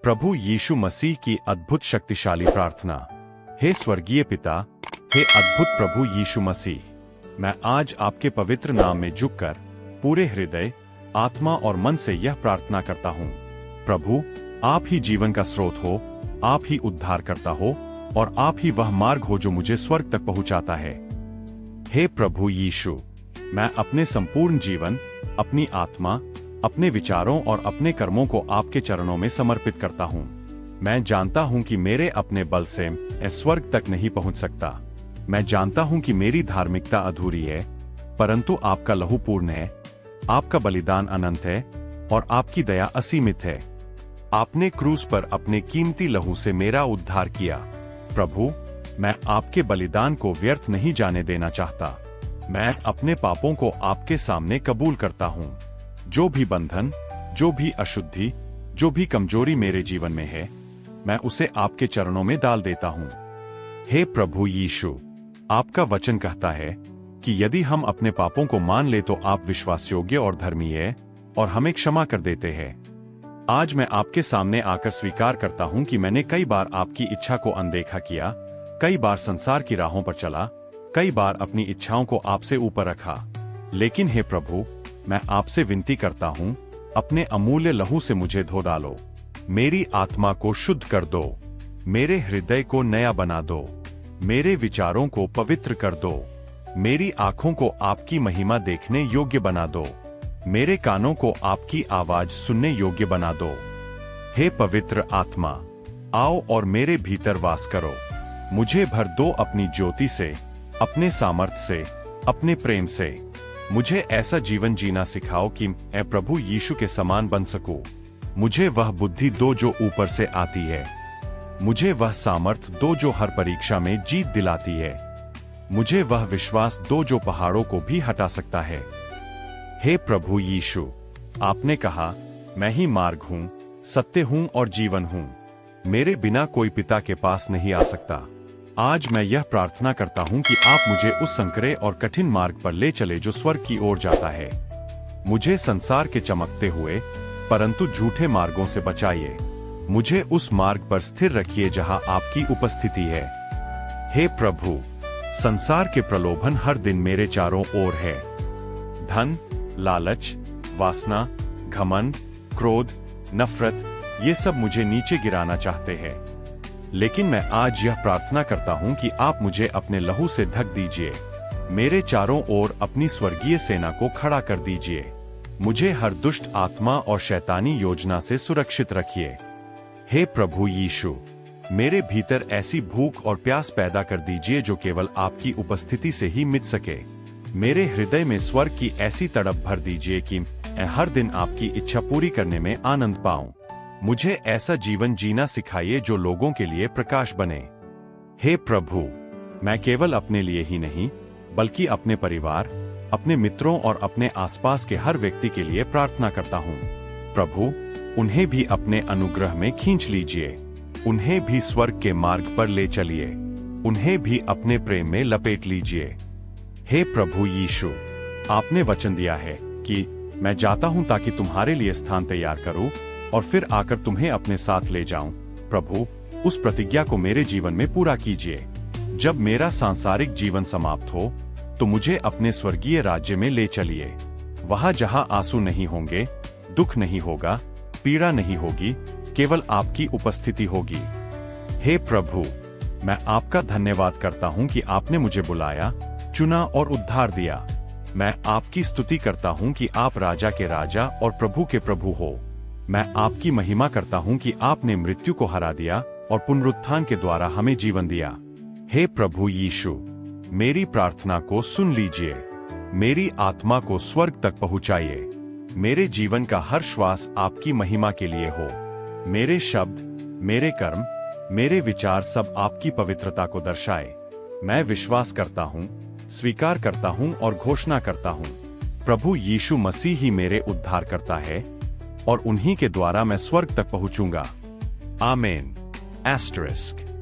प्रभु यीशु मसीह की अद्भुत शक्तिशाली प्रार्थना। हे स्वर्गीय पिता, हे अद्भुत प्रभु यीशु मसीह, मैं आज आपके पवित्र नाम में झुककर पूरे हृदय, आत्मा और मन से यह प्रार्थना करता हूँ। प्रभु, आप ही जीवन का स्रोत हो, आप ही उद्धार करता हो और आप ही वह मार्ग हो जो मुझे स्वर्ग तक पहुँचाता है। हे प्रभु यीशु, मैं अपने संपूर्ण जीवन, अपनी आत्मा, अपने विचारों और अपने कर्मों को आपके चरणों में समर्पित करता हूँ। मैं जानता हूँ कि मेरे अपने बल से मैं स्वर्ग तक नहीं पहुँच सकता। मैं जानता हूँ कि मेरी धार्मिकता अधूरी है, परंतु आपका लहू पूर्ण है, आपका बलिदान अनंत है और आपकी दया असीमित है। आपने क्रूस पर अपने कीमती लहू से मेरा उद्धार किया। प्रभु, मैं आपके बलिदान को व्यर्थ नहीं जाने देना चाहता। मैं अपने पापों को आपके सामने कबूल करता हूँ। जो भी बंधन, जो भी अशुद्धि, जो भी कमजोरी मेरे जीवन में है, मैं उसे आपके चरणों में डाल देता हूँ। हे प्रभु यीशु, आपका वचन कहता है कि यदि हम अपने पापों को मान ले तो आप विश्वासयोग्य और धर्मी है और हमें क्षमा कर देते हैं। आज मैं आपके सामने आकर स्वीकार करता हूँ कि मैंने कई बार आपकी इच्छा को अनदेखा किया, कई बार संसार की राहों पर चला, कई बार अपनी इच्छाओं को आपसे ऊपर रखा। लेकिन हे प्रभु, मैं आपसे विनती करता हूँ, अपने अमूल्य लहू से मुझे धो डालो। मेरी आत्मा को शुद्ध कर दो, मेरे हृदय को नया बना दो, मेरे विचारों को पवित्र कर दो, मेरी आंखों को आपकी महिमा देखने योग्य बना दो, मेरे कानों को आपकी आवाज सुनने योग्य बना दो। हे पवित्र आत्मा, आओ और मेरे भीतर वास करो। मुझे भर दो अपनी ज्योति से, अपने सामर्थ्य से, अपने प्रेम से। मुझे ऐसा जीवन जीना सिखाओ कि मैं प्रभु यीशु के समान बन सकूं। मुझे वह बुद्धि दो जो ऊपर से आती है। मुझे वह सामर्थ्य दो जो हर परीक्षा में जीत दिलाती है। मुझे वह विश्वास दो जो पहाड़ों को भी हटा सकता है। हे प्रभु यीशु, आपने कहा, मैं ही मार्ग हूँ, सत्य हूँ और जीवन हूँ। मेरे बिना कोई पिता के पास नहीं आ सकता। आज मैं यह प्रार्थना करता हूँ कि आप मुझे उस संकरे और कठिन मार्ग पर ले चले जो स्वर्ग की ओर जाता है। मुझे संसार के चमकते हुए परंतु झूठे मार्गों से बचाइए। मुझे उस मार्ग पर स्थिर रखिए जहाँ आपकी उपस्थिति है। हे प्रभु, संसार के प्रलोभन हर दिन मेरे चारों ओर है। धन, लालच, वासना, घमंड, क्रोध, नफरत, ये सब मुझे नीचे गिराना चाहते हैं। लेकिन मैं आज यह प्रार्थना करता हूं कि आप मुझे अपने लहू से ढक दीजिए। मेरे चारों ओर अपनी स्वर्गीय सेना को खड़ा कर दीजिए। मुझे हर दुष्ट आत्मा और शैतानी योजना से सुरक्षित रखिए। हे प्रभु यीशु, मेरे भीतर ऐसी भूख और प्यास पैदा कर दीजिए जो केवल आपकी उपस्थिति से ही मिट सके। मेरे हृदय में स्वर्ग की ऐसी तड़प भर दीजिए कि मैं हर दिन आपकी इच्छा पूरी करने में आनंद पाऊं। मुझे ऐसा जीवन जीना सिखाइए जो लोगों के लिए प्रकाश बने। हे प्रभु, मैं केवल अपने लिए ही नहीं, बल्कि अपने परिवार, अपने मित्रों और अपने आसपास के हर व्यक्ति के लिए प्रार्थना करता हूँ। प्रभु, उन्हें भी अपने अनुग्रह में खींच लीजिए। उन्हें भी स्वर्ग के मार्ग पर ले चलिए। उन्हें भी अपने प्रेम में लपेट लीजिए। हे प्रभु यीशु, आपने वचन दिया है कि मैं जाता हूँ ताकि तुम्हारे लिए स्थान तैयार करूँ और फिर आकर तुम्हें अपने साथ ले जाऊं। प्रभु, उस प्रतिज्ञा को मेरे जीवन में पूरा कीजिए। जब मेरा सांसारिक जीवन समाप्त हो तो मुझे अपने स्वर्गीय राज्य में ले चलिए। वहां जहां आंसू नहीं होंगे, दुख नहीं होगा, पीड़ा नहीं होगी, केवल आपकी उपस्थिति होगी। हे प्रभु, मैं आपका धन्यवाद करता हूं कि आपने मुझे बुलाया, चुना और उद्धार दिया। मैं आपकी स्तुति करता हूं कि आप राजा के राजा और प्रभु के प्रभु हो। मैं आपकी महिमा करता हूँ कि आपने मृत्यु को हरा दिया और पुनरुत्थान के द्वारा हमें जीवन दिया। हे प्रभु यीशु, मेरी प्रार्थना को सुन लीजिए। मेरी आत्मा को स्वर्ग तक पहुँचाइए। मेरे जीवन का हर श्वास आपकी महिमा के लिए हो। मेरे शब्द, मेरे कर्म, मेरे विचार सब आपकी पवित्रता को दर्शाए। मैं विश्वास करता हूँ, स्वीकार करता हूँ और घोषणा करता हूँ, प्रभु यीशु मसीह ही मेरे उद्धार करता है और उन्हीं के द्वारा मैं स्वर्ग तक पहुंचूंगा। आमीन। **